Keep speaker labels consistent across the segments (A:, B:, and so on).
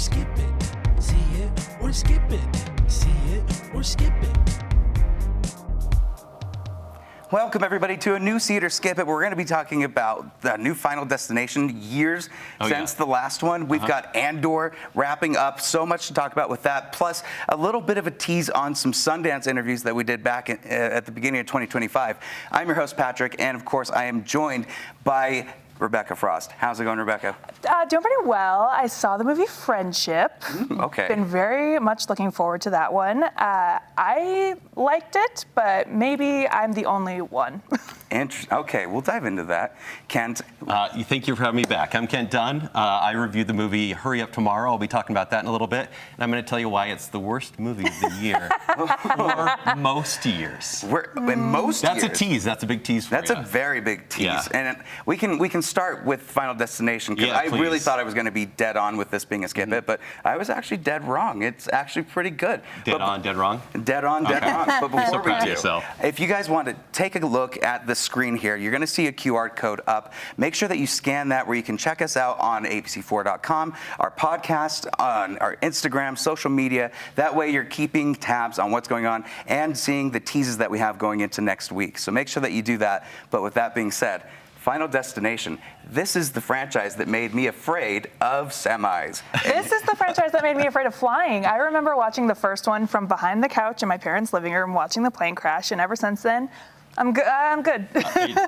A: skip it. See it or skip it. See it or skip it.
B: Welcome, everybody, to a new See It or Skip It. We're going to be talking about the new Final Destination, years since the last one. We've got Andor wrapping up. So much to talk about with that, plus a little bit of a tease on some Sundance interviews that we did back at the beginning of 2025. I'm your host, Patrick, and of course, I am joined by Rebecca Frost. How's it going, Rebecca?
C: Doing pretty well. I saw the movie Friendship.
B: Okay.
C: Been very much looking forward to that one. I liked it, but maybe I'm the only one.
B: Okay, we'll dive into that. Kent?
D: Thank you for having me back. I'm Kent Dunn. I reviewed the movie Hurry Up Tomorrow. I'll be talking about that in a little bit. And I'm going to tell you why it's the worst movie of the year for most years.
B: That's
D: a tease. That's a big tease for you.
B: That's a very big tease.
D: Yeah.
B: And we can start with Final Destination, because I really thought I was going to be dead on with this being a skip it, but I was actually dead wrong. It's actually pretty good.
D: Dead on, dead wrong?
B: Dead on, dead wrong. But before we do,
D: yourself.
B: If you guys want to take a look at the screen here, you're going to see a QR code up. Make sure that you scan that, where you can check us out on abc4.com, our podcast, on our Instagram, social media. That way you're keeping tabs on what's going on and seeing the teases that we have going into next week. So make sure that you do that. But with that being said, Final Destination. This is the franchise that made me afraid of semis.
C: This is the franchise that made me afraid of flying. I remember watching the first one from behind the couch in my parents' living room, watching the plane crash, and ever since then, I'm good.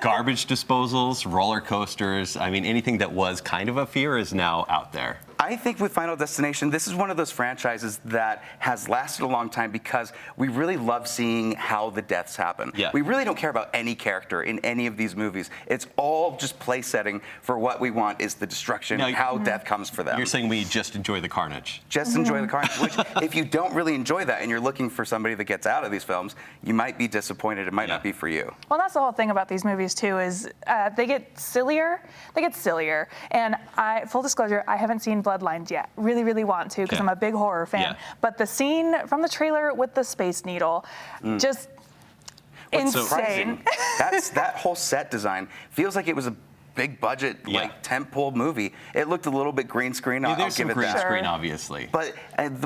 D: Garbage disposals, roller coasters. I mean, anything that was kind of a fear is now out there.
B: I think with Final Destination, this is one of those franchises that has lasted a long time because we really love seeing how the deaths happen.
D: Yeah.
B: We really don't care about any character in any of these movies. It's all just place setting for what we want is the destruction, how death comes for them.
D: You're saying we just enjoy the carnage.
B: Just enjoy the carnage, which if you don't really enjoy that and you're looking for somebody that gets out of these films, you might be disappointed. It might not be for you.
C: Well, that's the whole thing about these movies, too, is they get sillier. And full disclosure, I haven't seen Bloodlines yet. Really want to, because I'm a big horror fan.
D: Yeah.
C: But the scene from the trailer with the Space Needle, just insane.
B: That whole set design feels like it was a big budget, like tentpole movie. It looked a little bit green screen. I'll
D: there's
B: give
D: some
B: it
D: green
B: that.
D: screen, obviously.
B: But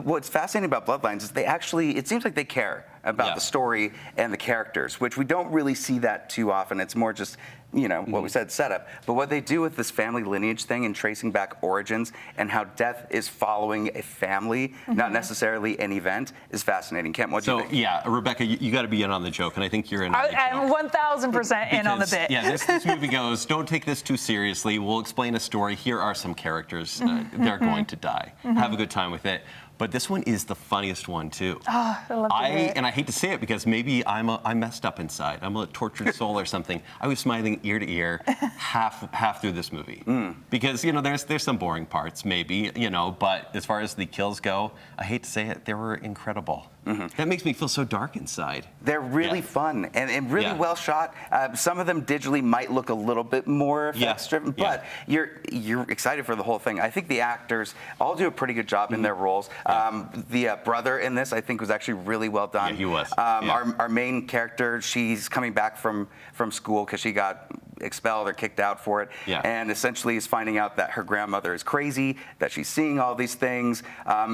B: what's fascinating about Bloodlines is it seems like they care about the story and the characters, which we don't really see that too often. It's more just, what we said, setup. But what they do with this family lineage thing and tracing back origins and how death is following a family, not necessarily an event, is fascinating. Kent, what do you think?
D: Yeah, Rebecca, you got to be in on the joke, and I think you're in on the joke.
C: I'm 1,000% in on the bit.
D: Yeah, this movie goes, don't take this too seriously. We'll explain a story. Here are some characters. They're going to die. Have a good time with it. But this one is the funniest one, too.
C: Oh, I love it.
D: And I hate to say it because maybe I'm messed up inside. I'm a tortured soul or something. I was smiling ear to ear half through this movie. Because, there's some boring parts, maybe, but as far as the kills go, I hate to say it, they were incredible. That makes me feel so dark inside.
B: They're really fun and really well shot. Some of them digitally might look a little bit more effects driven, but you're excited for the whole thing. I think the actors all do a pretty good job in their roles. The brother in this, I think, was actually really well done.
D: Yeah, he was.
B: Our main character, she's coming back from school because she got expelled or kicked out for it, and essentially is finding out that her grandmother is crazy, that she's seeing all these things.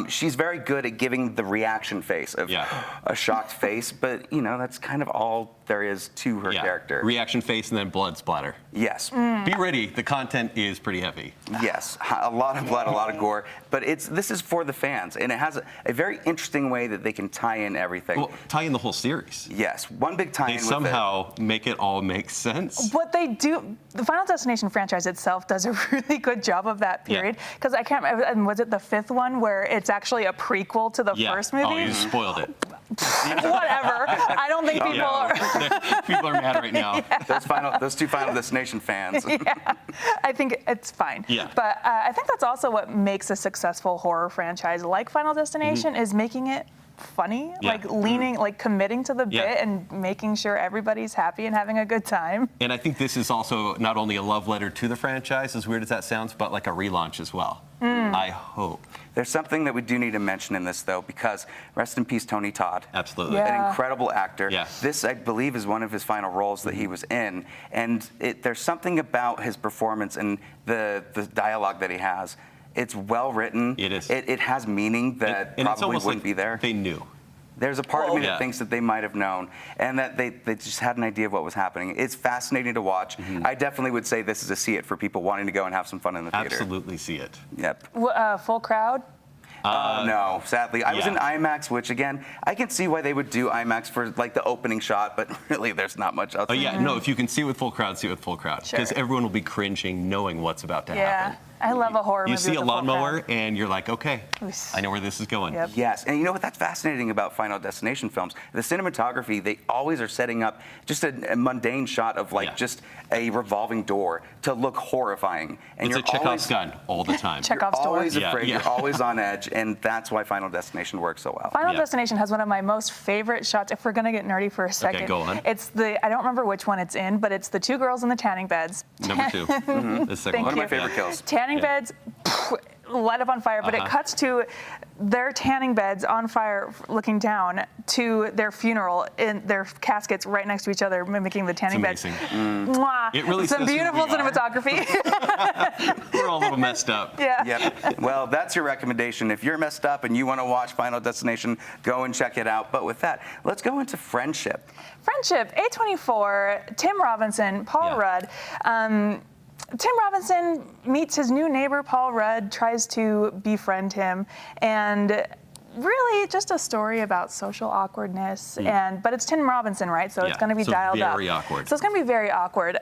B: She's very good at giving the reaction face of a shocked face, but that's kind of all there is to her character.
D: Reaction face and then blood splatter.
B: Yes.
D: Be ready. The content is pretty heavy.
B: Yes, a lot of blood, a lot of gore, but this is for the fans, and it has a very interesting way that they can tie in everything.
D: Well, tie in the whole series.
B: Yes, one big tie-in.
D: They somehow make it all make sense.
C: What they do, the Final Destination franchise itself does a really good job of that period. Because I can't remember, was it the fifth one where it's actually a prequel to the first movie?
D: Oh, you spoiled it.
C: Whatever. I don't think people are.
D: People are mad right now.
B: Those two Final Destination fans.
C: I think it's fine.
D: Yeah.
C: But I think that's also what makes a successful horror franchise like Final Destination is making it funny, like leaning, like committing to the bit and making sure everybody's happy and having a good time.
D: And I think this is also not only a love letter to the franchise, as weird as that sounds, but like a relaunch as well. I hope.
B: There's something that we do need to mention in this, though, because rest in peace, Tony Todd.
D: Absolutely.
B: An incredible actor.
D: Yeah.
B: This, I believe, is one of his final roles that he was in. And there's something about his performance and the dialogue that he has. It's well written.
D: It is.
B: It has meaning that
D: and it's
B: probably
D: almost
B: wouldn't
D: like
B: be there.
D: They knew.
B: There's a part of me
D: yeah.
B: that thinks that they might have known and that they just had an idea of what was happening. It's fascinating to watch. I definitely would say this is a see it for people wanting to go and have some fun in the theater.
D: Absolutely see it.
B: Yep.
C: Full crowd?
B: No, sadly. I was in
D: yeah.
B: IMAX, which again, I can see why they would do IMAX for like the opening shot, but really there's not much else.
D: Oh yeah, no, if you can see it with full crowd, see it with full crowd. Because
C: Sure.
D: everyone will be cringing knowing what's about to
C: Yeah.
D: happen.
C: I love a horror movie.
D: You see
C: with
D: a
C: full
D: lawnmower
C: crowd.
D: and you're like, okay,
C: Oof.
D: I know where this is going.
C: Yep.
B: Yes, and you know what? That's fascinating about Final Destination films. The cinematography, they always are setting up just a mundane shot of like
D: Yeah.
B: just a revolving door to look horrifying. And
D: It's a Chekhov's gun all the time.
C: Chekhov's door.
B: always
D: Yeah,
B: afraid.
D: yeah.
B: You're always on edge, and that's why Final Destination works so well.
C: Final
D: Yeah.
C: Destination has one of my most favorite shots. If we're gonna get nerdy for a second,
D: go on.
C: It's I don't remember which one it's in, but it's the two girls in the tanning beds.
D: Number 2. The second
C: Thank
B: One of my
C: you.
B: favorite kills.
C: Tanning
D: Yeah.
C: beds light up on fire, but it cuts to their tanning beds on fire looking down to their funeral in their caskets right next to each other, mimicking the tanning beds.
D: amazing.
C: Mwah.
D: It really
C: Some
D: says who
C: beautiful
D: we are.
C: cinematography.
D: We're all a little messed up.
C: Yeah.
B: Yep. Well, that's your recommendation. If you're messed up and you want to watch Final Destination, go and check it out. But with that, let's go into Friendship.
C: Friendship, A24, Tim Robinson, Paul
D: Yeah.
C: Rudd. Tim Robinson meets his new neighbor, Paul Rudd, tries to befriend him, and really just a story about social awkwardness. But it's Tim Robinson, right? So it's
D: Yeah,
C: going to be
D: so
C: dialed up.
D: very awkward.
C: So it's going to be very awkward.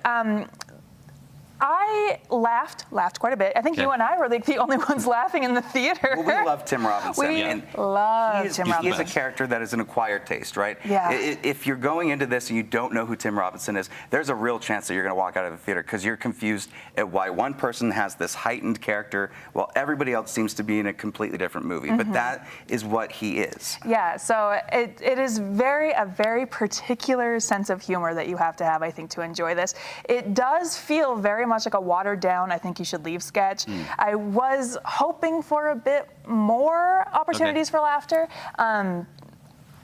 C: I laughed quite a bit. I think
D: Okay.
C: you and I were like the only ones laughing in the theater.
B: Well, we love Tim Robinson.
C: We
B: and
C: love
B: he is,
C: Tim
B: he is a
C: Robinson.
B: character that is an acquired taste, right?
C: Yeah.
B: If you're going into this and you don't know who Tim Robinson is, there's a real chance that you're going to walk out of the theater because you're confused at why one person has this heightened character while everybody else seems to be in a completely different movie. But that is what he is.
C: Yeah, so it is a very particular sense of humor that you have to have, I think, to enjoy this. It does feel very much like a watered down I Think You Should Leave sketch. I was hoping for a bit more opportunities for laughter.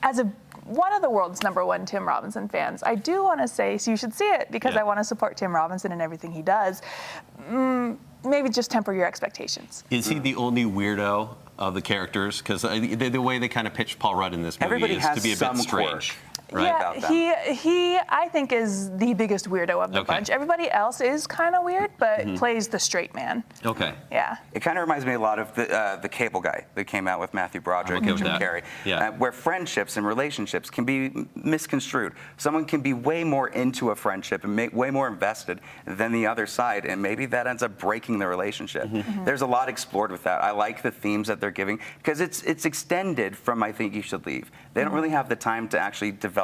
C: As one of the world's #1 Tim Robinson fans, I do want to say, so you should see it because
D: Yeah.
C: I want to support Tim Robinson and everything he does. Maybe just temper your expectations.
D: Is he the only weirdo of the characters? Because the way they kind of pitched Paul Rudd in this movie
B: Everybody
D: is
B: has
D: to be a
B: some
D: bit strange.
B: quirk.
D: Right?
C: Yeah,
B: about them.
C: he I think is the biggest weirdo of the
D: Okay.
C: bunch. Everybody else is kind of weird, but plays the straight man.
D: Okay.
C: Yeah.
B: It kind of reminds me a lot of the Cable Guy that came out with Matthew Broderick
D: okay
B: and
D: with
B: Jim
D: that.
B: Carrey,
D: Yeah.
B: where friendships and relationships can be misconstrued. Someone can be way more into a friendship and way more invested than the other side, and maybe that ends up breaking the relationship. There's a lot explored with that. I like the themes that they're giving because it's extended from I Think You Should Leave. They don't really have the time to actually develop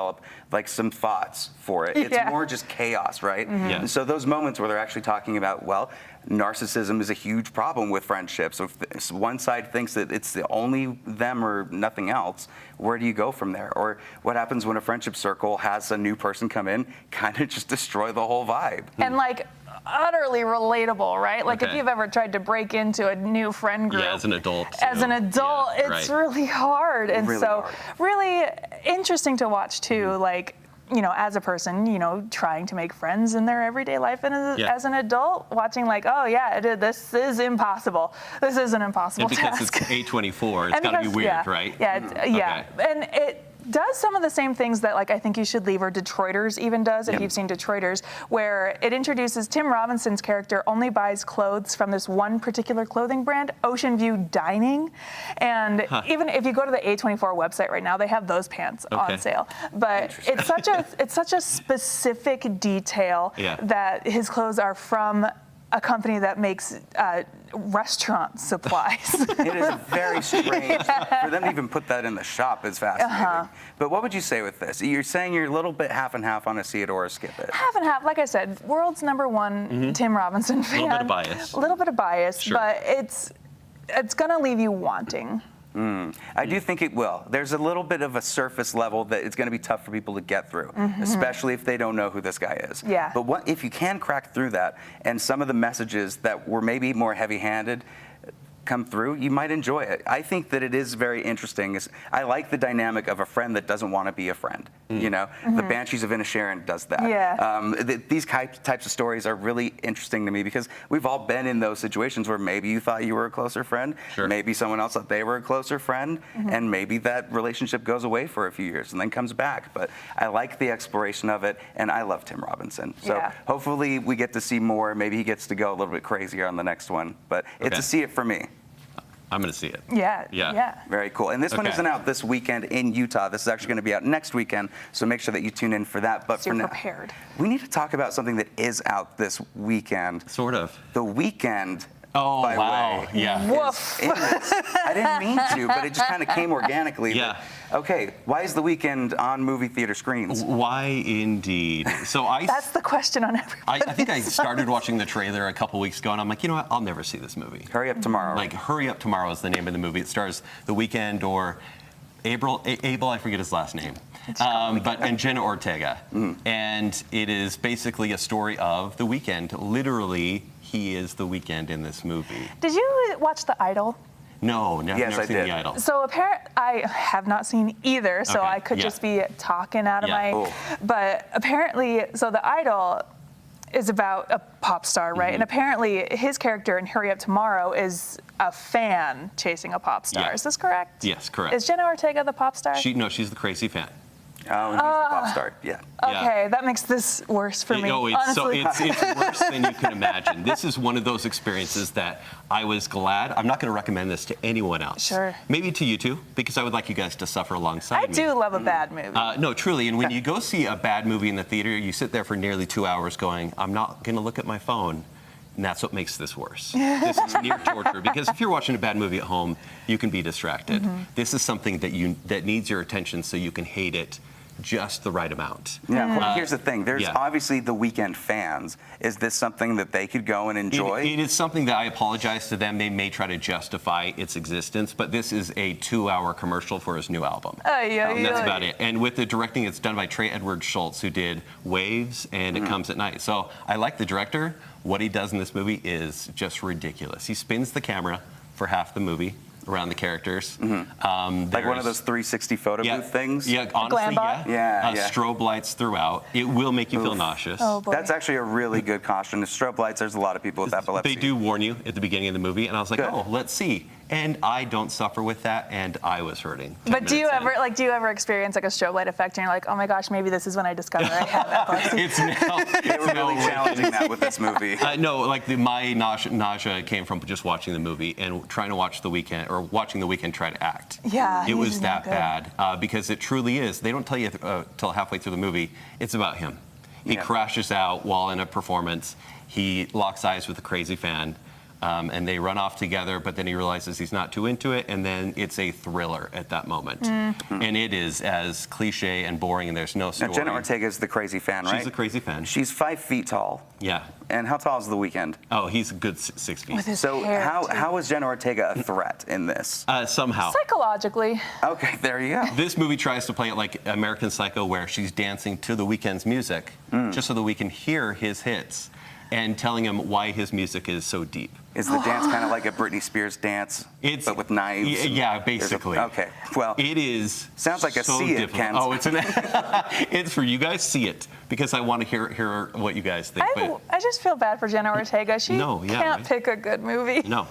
B: like some thoughts for it. It's
C: Yeah.
B: more just chaos, right?
D: Yeah.
B: And so those moments where they're actually talking about, well, narcissism is a huge problem with friendships. So if one side thinks that it's the only them or nothing else, where do you go from there? Or what happens when a friendship circle has a new person come in, kind of just destroy the whole vibe?
C: And like utterly relatable, right? Like if
D: Okay.
C: you've ever tried to break into a new friend group.
D: Yeah, as an adult.
C: As
D: too.
C: an adult,
D: Yeah,
C: it's
D: right.
C: really hard. And
B: Really
C: so
B: hard.
C: really interesting to watch too, like, you know, as a person, you know, trying to make friends in their everyday life and as an adult, watching like, oh yeah, this is impossible. This is an impossible
D: And because
C: task.
D: it's A24, it's
C: And
D: got to be
C: because-
D: weird,
C: yeah,
D: right?
C: Yeah, yeah.
D: Okay.
C: And it does some of the same things that like I Think You Should Leave or Detroiters even does, if you've seen Detroiters, where it introduces Tim Robinson's character only buys clothes from this one particular clothing brand, Ocean View Dining. And even if you go to the A24 website right now, they have those pants
D: Okay.
C: on sale. But it's such a specific detail
D: Yeah.
C: that his clothes are from a company that makes restaurant supplies.
B: It is very strange. For them to even put that in the shop is fascinating. But what would you say with this? You're saying you're a little bit half and half on a see it or a skip it.
C: Half and half. Like I said, world's #1 Tim Robinson fan.
D: Little bit of bias.
C: A little bit of bias,
D: Sure.
C: but it's gonna leave you wanting.
B: I do think it will. There's a little bit of a surface level that it's going to be tough for people to get through, especially if they don't know who this guy is.
C: Yeah.
B: But if you can crack through that, and some of the messages that were maybe more heavy-handed, come through, you might enjoy it. I think that it is very interesting. I like the dynamic of a friend that doesn't want to be a friend. You know, the Banshees of Inisherin does that.
C: Yeah.
B: These types of stories are really interesting to me because we've all been in those situations where maybe you thought you were a closer friend, maybe someone else thought they were a closer friend, and maybe that relationship goes away for a few years and then comes back. But I like the exploration of it, and I love Tim Robinson. So hopefully we get to see more. Maybe he gets to go a little bit crazier on the next one. But it's a see it for me.
D: I'm going to see it.
C: Yeah.
B: Very cool. And this one isn't out this weekend in Utah. This is actually going to be out next weekend, so make sure that you tune in for that. But
C: So
B: for
C: you're
B: now,
C: prepared.
B: we need to talk about something that is out this weekend.
D: Sort of.
B: The Weekend.
D: Oh,
B: by
D: wow.
B: Way
D: Yeah.
C: Woof.
B: is in this. I didn't mean to, but it just kind of came organically.
D: Yeah.
B: Okay, why is The Weekend on movie theater screens?
D: Why indeed? So
C: That's the question on everybody.
D: I think I started watching the trailer a couple weeks ago, and I'm like, you know what? I'll never see this movie.
B: Hurry Up Tomorrow.
D: Like, Hurry Up Tomorrow is the name of the movie. It stars The Weeknd or Abel, I forget his last name. And Jenna Ortega. And it is basically a story of The Weeknd. Literally, he is The Weeknd in this movie.
C: Did you watch The Idol?
D: No,
B: Yes,
D: never
B: I
D: seen
B: did.
D: The Idol.
C: So I have not seen either, so
D: Okay,
C: I could
D: yeah.
C: just be talking out of
D: Yeah.
C: my.
B: Oh.
C: But apparently, so The Idol is about a pop star, right? And apparently, his character in Hurry Up Tomorrow is a fan chasing a pop star.
D: Yeah.
C: Is this correct?
D: Yes, correct.
C: Is Jenna Ortega the pop star?
D: She's the crazy fan.
B: Oh, and he's the pop star. Yeah.
C: Okay, that makes this worse for me. Honestly.
D: It's worse than you can imagine. This is one of those experiences that I was glad. I'm not going to recommend this to anyone else.
C: Sure.
D: Maybe to you two, because I would like you guys to suffer alongside
C: I
D: me.
C: do love a bad movie.
D: No, truly. And when you go see a bad movie in the theater, you sit there for nearly 2 hours going, I'm not going to look at my phone. And that's what makes this worse. This is near torture, because if you're watching a bad movie at home, you can be distracted. This is something that needs your attention so you can hate it just the right amount.
B: Yeah. Well, here's the thing. There's obviously The Weeknd fans. Is this something that they could go and enjoy?
D: It is something that I apologize to them. They may try to justify its existence, but this is a 2-hour commercial for his new album. That's about it. And with the directing, it's done by Trey Edward Schultz, who did Waves and It Comes at Night. So I like the director. What he does in this movie is just ridiculous. He spins the camera for half the movie around the characters.
B: Like one of those 360 photo booth things?
D: Yeah, honestly,
C: Glambot?
B: Yeah.
D: Strobe lights throughout. It will make you feel nauseous.
C: Oh, boy.
B: That's actually a really good caution. The strobe lights, there's a lot of people with epilepsy.
D: They do warn you at the beginning of the movie, and I was like,
B: Good.
D: oh, let's see. And I don't suffer with that, and I was hurting. 10
C: But do you
D: minutes in.
C: ever experience like a strobe light effect and you're like, oh my gosh, maybe this is when I discover I have epilepsy?
D: It's now.
B: They were really challenging that with this movie.
D: No, like my nausea came from just watching the movie and trying to watch The Weeknd, or watching The Weeknd try to act.
C: Yeah,
D: It
C: he's
D: was
C: not
D: that
C: good.
D: bad, because it truly is. They don't tell you till halfway through the movie. It's about him. He crashes out while in a performance. He locks eyes with a crazy fan. And they run off together, but then he realizes he's not too into it, and then it's a thriller at that moment. And it is as cliche and boring, and there's no story.
B: Now, Jenna Ortega is the crazy fan, right?
D: She's a crazy fan.
B: She's 5 feet tall.
D: Yeah.
B: And how tall is The Weeknd?
D: Oh, he's a good 6 feet.
C: With his
B: So
C: hair, too.
B: how is Jenna Ortega a threat in this?
D: Somehow.
C: Psychologically.
B: Okay, there you go.
D: This movie tries to play it like American Psycho, where she's dancing to The Weeknd's music, just so that we can hear his hits, and telling him why his music is so deep.
B: Is the dance kind of like a Britney Spears dance, but with knives?
D: Yeah, basically.
B: Okay, well.
D: It is.
B: Sounds like a
D: so
B: see it,
D: difficult.
B: Ken.
D: Oh, it's for you guys. See it, because I want to hear what you guys think.
C: I just feel bad for Jenna Ortega. She can't
D: right?
C: pick a good movie.
D: No,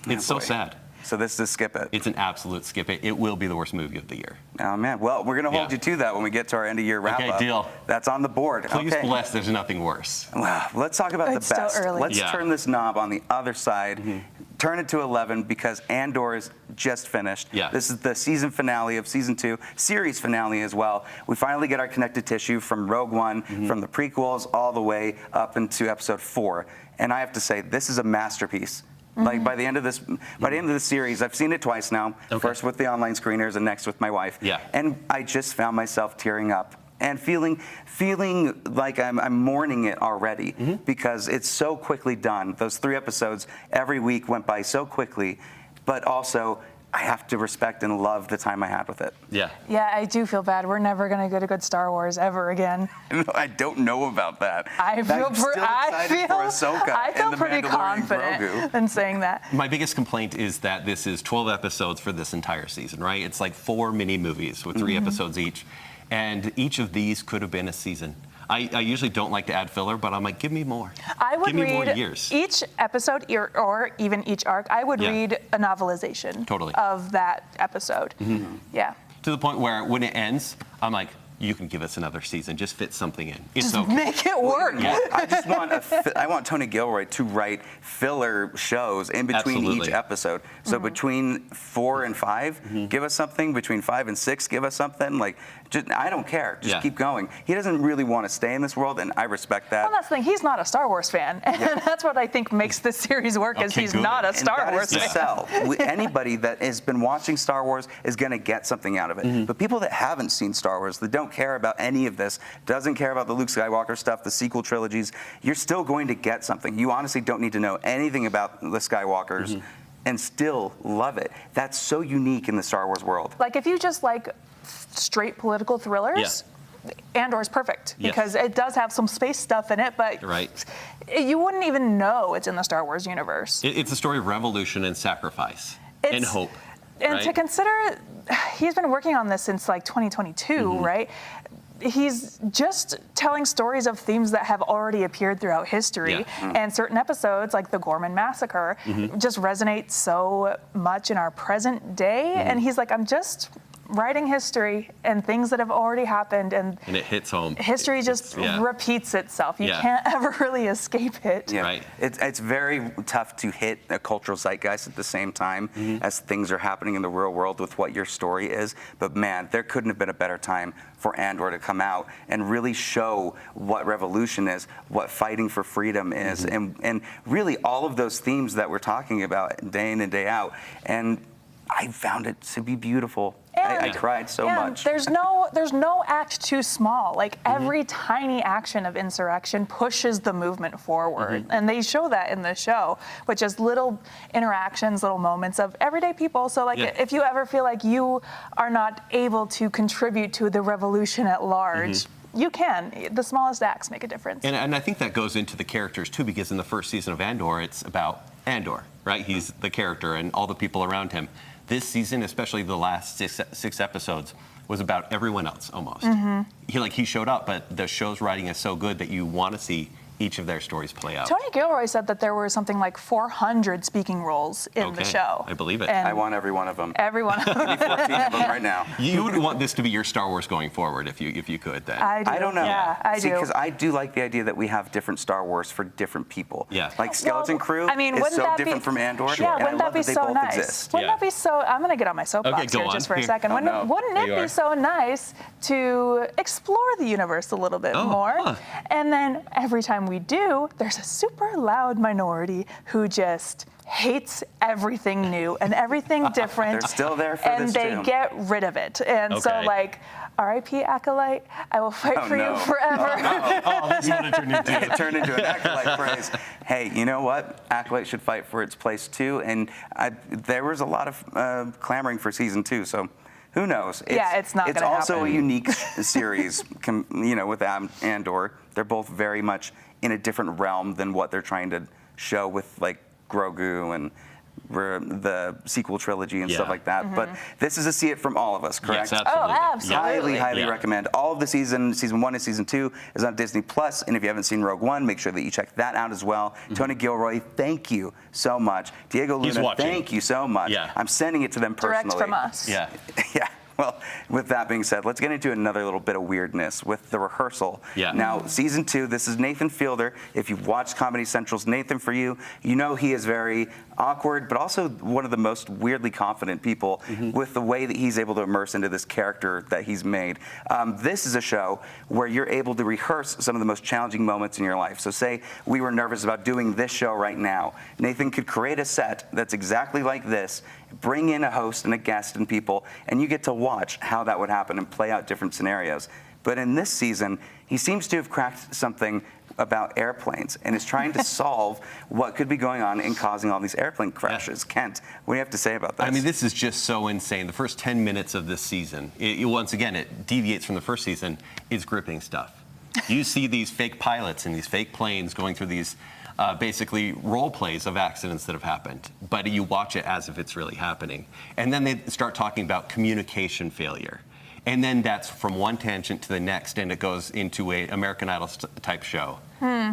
D: it's so
B: boy.
D: sad.
B: So this is skip it.
D: It's an absolute skip it. It will be the worst movie of the year.
B: Oh man. Well, we're gonna hold you to that when we get to our end of year wrap up.
D: Okay, deal.
B: That's on the board.
D: Please
B: okay.
D: bless. There's nothing worse.
B: Well, let's talk about
C: It's
B: the best.
C: still early.
B: Let's turn this knob on the other side. Turn it to 11 because Andor is just finished.
D: Yeah.
B: This is the season finale of season 2, series finale as well. We finally get our connective tissue from Rogue One, from the prequels all the way up into episode 4. And I have to say, this is a masterpiece. Like by the end of this series, I've seen it twice now.
D: Okay.
B: First with the online screeners and next with my wife.
D: Yeah.
B: And I just found myself tearing up and feeling like I'm mourning it already because it's so quickly done. Those 3 episodes every week went by so quickly, but also I have to respect and love the time I had with it.
D: Yeah.
C: Yeah, I do feel bad. We're never going to get a good Star Wars ever again.
B: I don't know about that.
C: I feel
B: for Ahsoka
C: I feel
B: and the
C: pretty
B: Mandalorian
C: confident
B: Grogu.
C: in saying that.
D: My biggest complaint is that this is 12 episodes for this entire season, right? It's like 4 mini movies with 3 episodes each. And each of these could have been a season. I usually don't like to add filler, but I'm like, give me more.
C: I would
D: give me more
C: read
D: years.
C: each episode or even each arc. I would read a novelization of that episode. Yeah.
D: To the point where when it ends, I'm like, you can give us another season. Just fit something in. It's
C: Just
D: okay.
C: make it work.
D: Yeah.
B: I just want I want Tony Gilroy to write filler shows in between each episode. So between 4 and 5, give us something. Between 5 and 6, give us something. Like, just, I don't care. Just keep going. He doesn't really want to stay in this world, and I respect that.
C: Well, that's the thing. He's not a Star Wars fan, and that's what I think makes this series work. Is he's not a Star Wars fan.
B: Sell. Anybody that has been watching Star Wars is going to get something out of it. But people that haven't seen Star Wars, that don't care about any of this, doesn't care about the Luke Skywalker stuff, the sequel trilogies, you're still going to get something. You honestly don't need to know anything about the Skywalkers and still love it. That's so unique in the Star Wars world.
C: Like, if you just like straight political thrillers, Andor's perfect because it does have some space stuff in it, but you wouldn't even know it's in the Star Wars universe.
D: It's a story of revolution and sacrifice and hope.
C: And to consider, he's been working on this since like 2022, right? He's just telling stories of themes that have already appeared throughout history. And certain episodes, like the Gorman Massacre, just resonate so much in our present day. And he's like, I'm just writing history and things that have already happened, and
D: it hits home.
C: History just repeats itself. You can't ever really escape it.
B: It's very tough to hit a cultural zeitgeist at the same time as things are happening in the real world with what your story is. But man, there couldn't have been a better time for Andor to come out and really show what revolution is, what fighting for freedom is, and really all of those themes that we're talking about day in and day out. And I found it to be beautiful. I cried so much.
C: There's no act too small. Like every tiny action of insurrection pushes the movement forward, and they show that in the show, which is little interactions, little moments of everyday people. So like, if you ever feel like you are not able to contribute to the revolution at large, you can. The smallest acts make a difference.
D: And I think that goes into the characters too, because in the first season of Andor, it's about Andor, right? He's the character and all the people around him. This season, especially the last six episodes, was about everyone else almost. He showed up, but the show's writing is so good that you want to see each of their stories play out.
C: Tony Gilroy said that there were something like 400 speaking roles in the show.
D: I believe it.
C: And
B: I want every one of them.
C: Every one of them.
B: 14 of them right now.
D: You would want this to be your Star Wars going forward if you could then.
C: I do.
B: I don't know.
C: Yeah, I do.
B: Because I do like the idea that we have different Star Wars for different people.
D: Yeah.
B: Like Skeleton Crew
C: I mean,
B: is
C: wouldn't
B: so
C: that
B: different from Andor.
C: Yeah,
B: and
C: wouldn't
B: I
C: that
B: love
C: be
B: that they
C: so
B: both
C: nice?
B: exist.
C: Wouldn't that be so? I'm going to get on my soapbox here just for a second. Wouldn't it be so nice to explore the universe a little bit more? And then every time we do, there's a super loud minority who just hates everything new and everything different.
B: They're still there for
C: and
B: this
C: they
B: too.
C: get rid of it. And so like, R.I.P. Acolyte, I will fight for you forever.
D: That's what it turned into.
B: It turned into an Acolyte phrase. Hey, you know what? Acolyte should fight for its place too. And there was a lot of clamoring for season 2, so who knows?
C: It's not going to happen.
B: It's also a unique series, with Andor. They're both very much in a different realm than what they're trying to show with like Grogu and the sequel trilogy and stuff like that. But this is a see it from all of us, correct?
D: Yes, absolutely.
C: Oh, absolutely.
B: Highly recommend. All of the season 1 and season 2 is on Disney Plus, and if you haven't seen Rogue One, make sure that you check that out as well. Tony Gilroy, thank you so much. Diego Luna, thank you so much. I'm sending it to them personally.
C: Direct from us.
B: Yeah. Well, with that being said, let's get into another little bit of weirdness with the rehearsal. Now, season 2, this is Nathan Fielder. If you've watched Comedy Central's Nathan For You, you know he is very awkward, but also one of the most weirdly confident people with the way that he's able to immerse into this character that he's made. This is a show where you're able to rehearse some of the most challenging moments in your life. So say we were nervous about doing this show right now. Nathan could create a set that's exactly like this, bring in a host and a guest and people, and you get to watch how that would happen and play out different scenarios. But in this season, he seems to have cracked something about airplanes and is trying to solve what could be going on and causing all these airplane crashes. Kent, what do you have to say about this?
D: I mean, this is just so insane. The first 10 minutes of this season, once again, it deviates from the first season, is gripping stuff. You see these fake pilots and these fake planes going through these basically role plays of accidents that have happened, but you watch it as if it's really happening. And then they start talking about communication failure. And then that's from one tangent to the next, and it goes into a American Idol type show,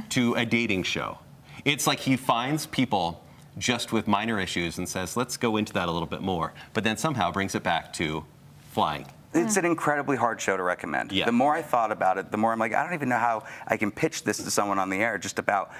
D: to a dating show. It's like he finds people just with minor issues and says, let's go into that a little bit more, but then somehow brings it back to flying.
B: It's an incredibly hard show to recommend.
D: Yeah.
B: The more I thought about it, the more I'm like, I don't even know how I can pitch this to someone on the air, just about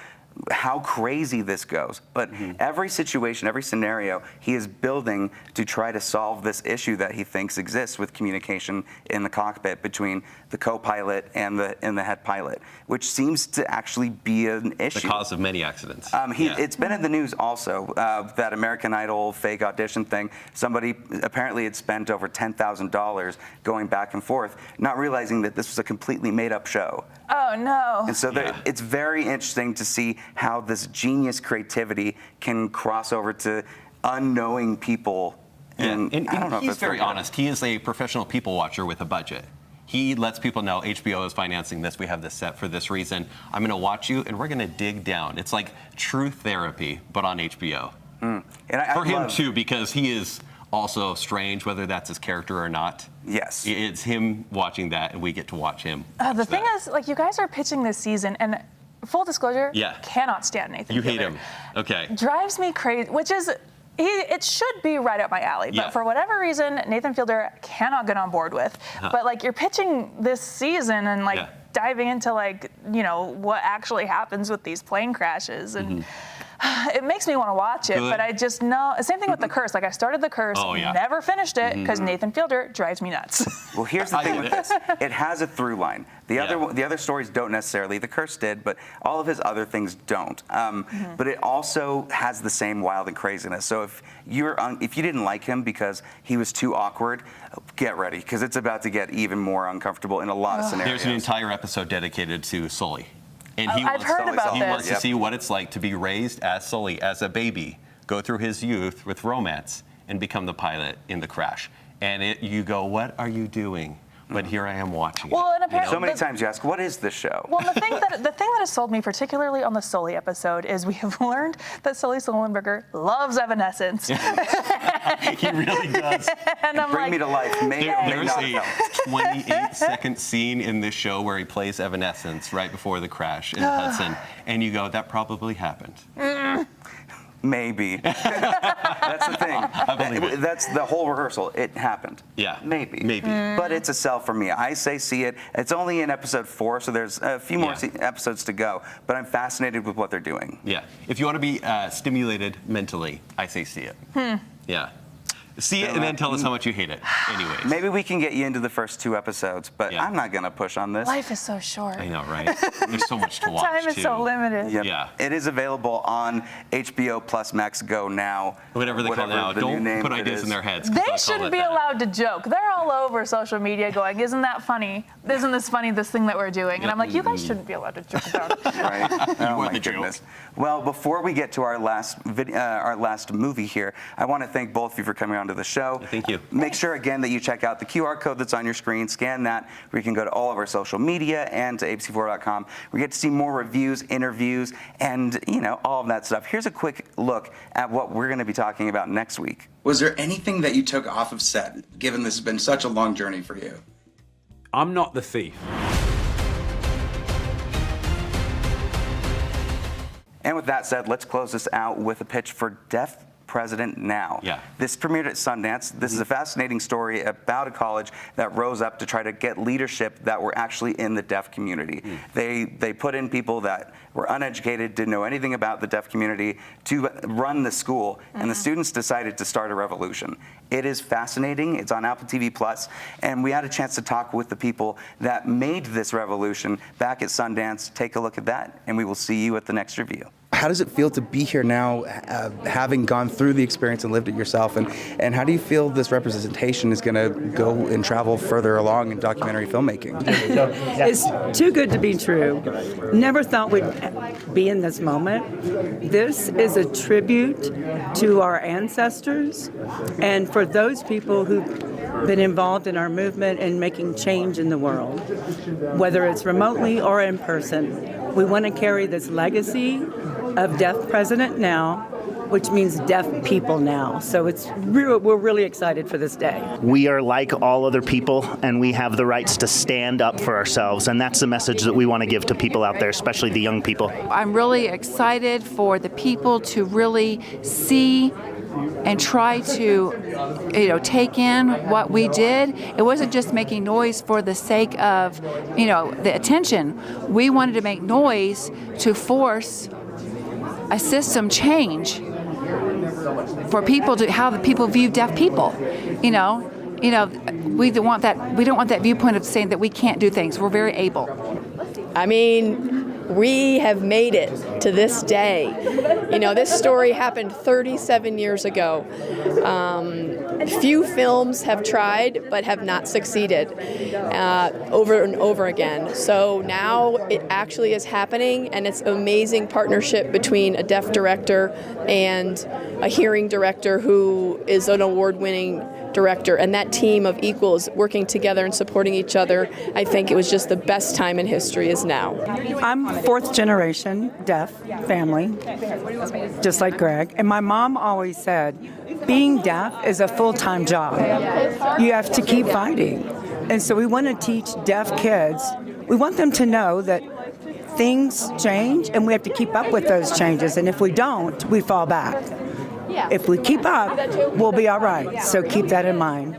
B: how crazy this goes. But every situation, every scenario, he is building to try to solve this issue that he thinks exists with communication in the cockpit between the co-pilot and the head pilot, which seems to actually be an issue.
D: The cause of many accidents.
B: It's been in the news also, that American Idol fake audition thing. Somebody apparently had spent over $10,000 going back and forth, not realizing that this was a completely made-up show.
C: Oh, no.
B: And so it's very interesting to see how this genius creativity can cross over to unknowing people. And I don't know if
D: he's
B: that's
D: very
B: good.
D: honest. He is a professional people watcher with a budget. He lets people know HBO is financing this. We have this set for this reason. I'm going to watch you, and we're going to dig down. It's like true therapy, but on HBO.
B: And
D: For him, too, because he is also strange, whether that's his character or not.
B: Yes.
D: It's him watching that, and we get to watch him.
C: The thing is, like, you guys are pitching this season, and full disclosure, cannot stand Nathan
D: You
C: Fielder.
D: hate him. Okay.
C: Drives me crazy, which is, it should be right up my alley. But for whatever reason, Nathan Fielder cannot get on board with. But, like, you're pitching this season and, like, diving into, like, you know, what actually happens with these plane crashes. And it makes me want to watch it, but I just know. Same thing with The Curse. Like, I started The Curse, never finished it because Nathan Fielder drives me nuts.
B: Well, here's the thing with this. It has a through line. The other stories don't necessarily. The Curse did, but all of his other things don't. But it also has the same wild and craziness. So if you didn't like him because he was too awkward, get ready, because it's about to get even more uncomfortable in a lot of scenarios.
D: There's an entire episode dedicated to Sully. And
C: I've heard about
D: he
C: this.
D: wants to see what it's like to be raised as Sully, as a baby, go through his youth with romance, and become the pilot in the crash. And you go, what are you doing? But here I am watching it.
C: And apparently,
B: So many times you ask, what is this show?
C: Well, the thing that has sold me, particularly on the Sully episode, is we have learned that Sully Sullenberger loves Evanescence.
D: He really does.
C: And I'm
B: Bring
C: like,
B: me to life.
D: There's a 28-second scene in this show where he plays Evanescence right before the crash in Hudson, and you go, that probably happened.
B: Maybe. That's the thing.
D: I believe it.
B: That's the whole rehearsal. It happened.
D: Yeah.
B: Maybe.
D: Maybe.
B: But it's a sell for me. I say see it. It's only in episode 4, so there's a few more episodes to go. But I'm fascinated with what they're doing.
D: Yeah. If you want to be stimulated mentally, I say see it. Yeah. See it and then tell us how much you hate it. Anyways.
B: Maybe we can get you into the first 2 episodes, but I'm not going to push on this.
C: life is so short.
D: I know, right? There's so much to watch,
C: Time is
D: too.
C: so limited.
B: Yep.
D: Yeah.
B: It is available on HBO Plus Max Go now.
D: Whatever they call it now.
B: the new
D: Don't
B: name
D: put
B: of it
D: ideas
B: is.
D: in their heads. 'cause
C: They
D: they'll call
C: shouldn't
D: it
C: be
D: that.
C: allowed to joke. They're all over social media going, isn't that funny? Isn't this funny, this thing that we're doing? And I'm like, you guys shouldn't be allowed to joke about it.
B: Right? Oh
D: are
B: my
D: the joke.
B: goodness. Well, before we get to our last movie here, I want to thank both of you for coming onto the show.
D: Thank you.
B: Make sure again that you check out the QR code that's on your screen. Scan that, where you can go to all of our social media and to abc4.com. We get to see more reviews, interviews, and all of that stuff. Here's a quick look at what we're going to be talking about next week.
E: Was there anything that you took off of set, given this has been such a long journey for you?
F: I'm not the thief.
B: And with that said, let's close this out with a pitch for Deaf President Now.
D: Yeah.
B: This premiered at Sundance. This is a fascinating story about a college that rose up to try to get leadership that were actually in the deaf community. They put in people that were uneducated, didn't know anything about the deaf community to run the school, and the students decided to start a revolution. It is fascinating. It's on Apple TV Plus, and we had a chance to talk with the people that made this revolution back at Sundance. Take a look at that, and we will see you at the next review. how does it feel to be here now, having gone through the experience and lived it yourself? And how do you feel this representation is going to go and travel further along in documentary filmmaking?
G: It's too good to be true. Never thought we'd be in this moment. This is a tribute to our ancestors and for those people who've been involved in our movement and making change in the world, whether it's remotely or in person. We want to carry this legacy of Deaf President Now, which means deaf people now. So we're really excited for this day.
H: We are like all other people, and we have the rights to stand up for ourselves, and that's the message that we want to give to people out there, especially the young people.
I: I'm really excited for the people to really see and try to, take in what we did. It wasn't just making noise for the sake of, the attention. We wanted to make noise to force a system change for people to how the people view deaf people. We don't want that viewpoint of saying that we can't do things. We're very able.
J: I mean, we have made it to this day. This story happened 37 years ago. Few films have tried but have not succeeded over and over again. So now it actually is happening, and it's an amazing partnership between a deaf director and a hearing director who is an award-winning director, and that team of equals working together and supporting each other. I think it was just the best time in history is now.
G: I'm fourth generation deaf family, just like Greg. And my mom always said, being deaf is a full-time job. You have to keep fighting. And so we want to teach deaf kids, we want them to know that things change and we have to keep up with those changes. And if we don't, we fall back. If we keep up, we'll be all right. So keep that in mind.